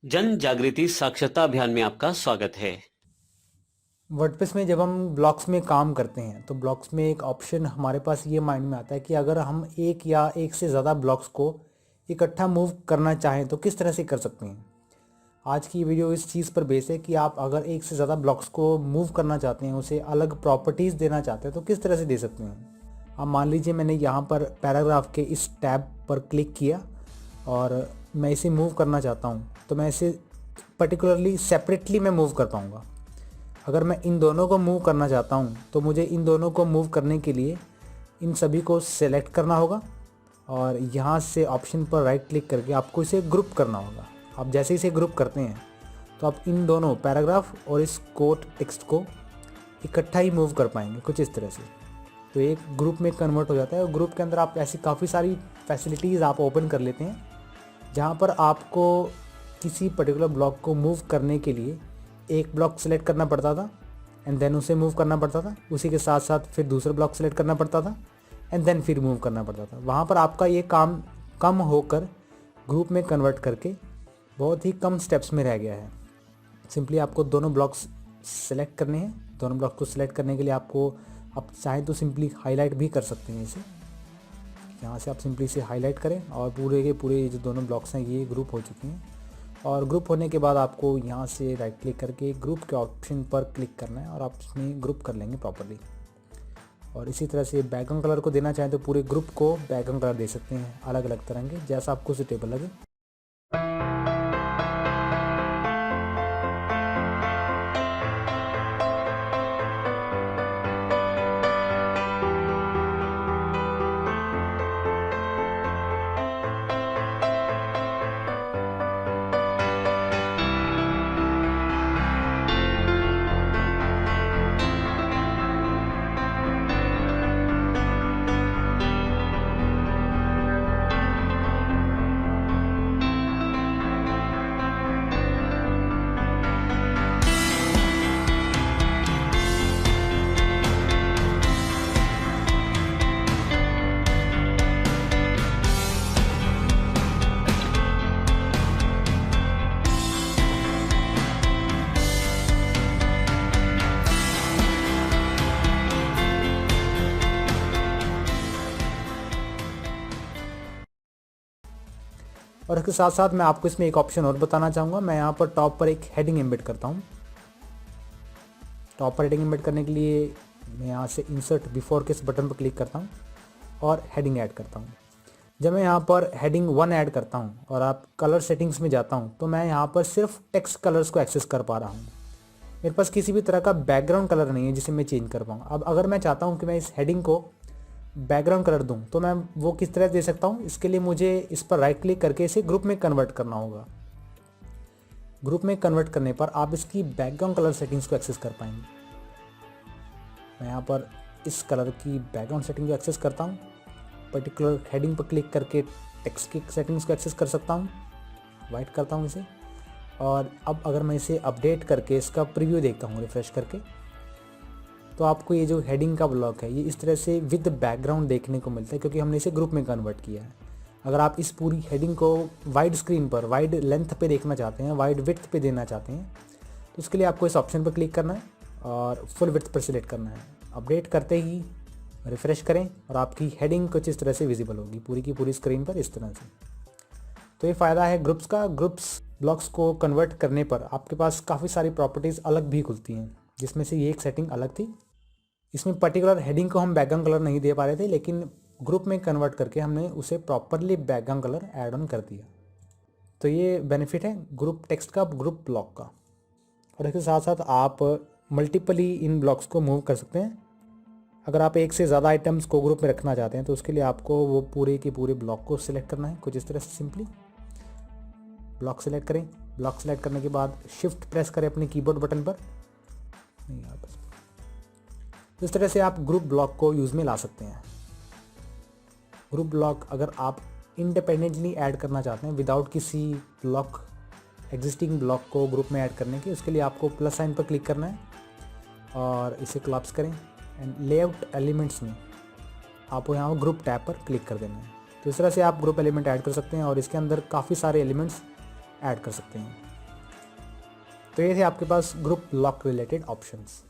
जन जागृति साक्षरता अभियान में आपका स्वागत है। वर्डप्रेस में जब हम ब्लॉक्स में काम करते हैं तो ब्लॉक्स में एक ऑप्शन हमारे पास ये माइंड में आता है कि अगर हम एक या एक से ज़्यादा ब्लॉक्स को इकट्ठा मूव करना चाहें तो किस तरह से कर सकते हैं। आज की वीडियो इस चीज़ पर बेस है कि आप अगर एक से ज़्यादा ब्लॉक्स को मूव करना चाहते हैं, उसे अलग प्रॉपर्टीज़ देना चाहते हैं तो किस तरह से दे सकते हैं। अब मान लीजिए मैंने यहाँ पर पैराग्राफ के इस टैब पर क्लिक किया और मैं इसे मूव करना चाहता हूँ, तो मैं इसे पर्टिकुलरली सेपरेटली मैं मूव कर पाऊँगा। अगर मैं इन दोनों को मूव करना चाहता हूँ तो मुझे इन दोनों को मूव करने के लिए इन सभी को सेलेक्ट करना होगा और यहाँ से ऑप्शन पर राइट क्लिक करके आपको इसे ग्रुप करना होगा। आप जैसे इसे ग्रुप करते हैं तो आप इन दोनों पैराग्राफ और इस कोट टेक्स्ट को इकट्ठा ही मूव कर पाएंगे कुछ इस तरह से। तो एक ग्रुप में कन्वर्ट हो जाता है और ग्रुप के अंदर आप ऐसी काफ़ी सारी फैसिलिटीज़ आप ओपन कर लेते हैं जहाँ पर आपको किसी पर्टिकुलर ब्लॉक को मूव करने के लिए एक ब्लॉक सेलेक्ट करना पड़ता था एंड देन उसे मूव करना पड़ता था, उसी के साथ साथ फिर दूसरा ब्लॉक सेलेक्ट करना पड़ता था एंड देन फिर मूव करना पड़ता था। वहाँ पर आपका ये काम कम होकर ग्रुप में कन्वर्ट करके बहुत ही कम स्टेप्स में रह गया है। सिंपली आपको दोनों ब्लॉक्स सेलेक्ट करने हैं। दोनों ब्लॉक को सिलेक्ट करने के लिए आपको, आप चाहें तो सिंपली हाईलाइट भी कर सकते हैं इसे। यहाँ से आप सिंपली इसे हाईलाइट करें और पूरे के पूरे जो दोनों ब्लॉक्स हैं ये ग्रुप हो चुके हैं। और ग्रुप होने के बाद आपको यहाँ से राइट क्लिक करके ग्रुप के ऑप्शन पर क्लिक करना है और आप इसमें ग्रुप कर लेंगे प्रॉपर्ली। और इसी तरह से बैकग्राउंड कलर को देना चाहें तो पूरे ग्रुप को बैकग्राउंड कलर दे सकते हैं अलग अलग तरह के, जैसा आपको सूटेबल लगे। और इसके साथ साथ मैं आपको इसमें एक ऑप्शन और बताना चाहूँगा। मैं यहाँ पर टॉप पर एक हेडिंग एम्बेड करता हूँ। टॉप पर हेडिंग एम्बेड करने के लिए मैं यहाँ से इंसर्ट बिफोर के इस बटन पर क्लिक करता हूँ और हेडिंग ऐड करता हूँ। जब मैं यहाँ पर हेडिंग 1 ऐड करता हूँ और आप कलर सेटिंग्स में जाता हूँ तो मैं यहाँ पर सिर्फ टेक्स्ट कलर्स को एक्सेस कर पा रहा हूँ। मेरे पास किसी भी तरह का बैकग्राउंड कलर नहीं है जिसे मैं चेंज कर पाऊँ। अब अगर मैं चाहता हूँ कि मैं इस हेडिंग को बैकग्राउंड कलर दूं तो मैं वो किस तरह दे सकता हूं। इसके लिए मुझे इस पर राइट क्लिक करके इसे ग्रुप में कन्वर्ट करना होगा। ग्रुप में कन्वर्ट करने पर आप इसकी बैकग्राउंड कलर सेटिंग्स को एक्सेस कर पाएंगे। मैं यहाँ पर इस कलर की बैकग्राउंड सेटिंग को एक्सेस करता हूँ। पर्टिकुलर हेडिंग पर क्लिक करके टेक्स्ट की सेटिंग्स को एक्सेस कर सकता हूँ। वाइट करता हूँ इसे और अब अगर मैं इसे अपडेट करके इसका प्रीव्यू देखता हूँ रिफ्रेश करके, तो आपको ये जो हेडिंग का ब्लॉक है ये इस तरह से विद बैकग्राउंड देखने को मिलता है क्योंकि हमने इसे ग्रुप में कन्वर्ट किया है। अगर आप इस पूरी हेडिंग को वाइड स्क्रीन पर, वाइड लेंथ पे देखना चाहते हैं, वाइड विड्थ पे देना चाहते हैं, तो उसके लिए आपको इस ऑप्शन पर क्लिक करना है और फुल विड्थ पर सिलेक्ट करना है। अपडेट करते ही रिफ्रेश करें और आपकी हेडिंग कुछ इस तरह से विजिबल होगी पूरी की पूरी स्क्रीन पर इस तरह से। तो ये फ़ायदा है ग्रुप्स का। ग्रुप्स ब्लॉक्स को कन्वर्ट करने पर आपके पास काफ़ी सारी प्रॉपर्टीज़ अलग भी खुलती हैं, जिसमें से ये एक सेटिंग अलग थी। इसमें पर्टिकुलर हेडिंग को हम बैकग्राउंड कलर नहीं दे पा रहे थे, लेकिन ग्रुप में कन्वर्ट करके हमने उसे properly background colour add on कर दिया। तो ये बेनिफिट है ग्रुप टेक्स्ट का, ग्रुप ब्लॉक का। और इसके साथ साथ आप मल्टीपली इन ब्लॉक्स को मूव कर सकते हैं। अगर आप एक से ज़्यादा आइटम्स को ग्रुप में रखना चाहते हैं तो उसके लिए आपको वो पूरे के पूरे ब्लॉक को सिलेक्ट करना है कुछ इस तरह से। सिंपली ब्लॉक सेलेक्ट करें। ब्लॉक सेलेक्ट करने के बाद शिफ्ट प्रेस करें अपने कीबोर्ड बटन पर। इस तरह से आप ग्रुप ब्लॉक को यूज़ में ला सकते हैं। ग्रुप ब्लॉक अगर आप इंडिपेंडेंटली ऐड करना चाहते हैं विदाउट किसी ब्लॉक, एग्जिस्टिंग ब्लॉक को ग्रुप में ऐड करने के, उसके लिए आपको प्लस साइन पर क्लिक करना है और इसे क्लॉप्स करें एंड लेआउट एलिमेंट्स में आपको यहाँ ग्रुप टैब पर क्लिक कर देना है। तो इस तरह से आप ग्रुप एलिमेंट ऐड कर सकते हैं और इसके अंदर काफ़ी सारे एलिमेंट्स ऐड कर सकते हैं। तो ये थे आपके पास ग्रुप लॉक रिलेटेड ऑप्शंस।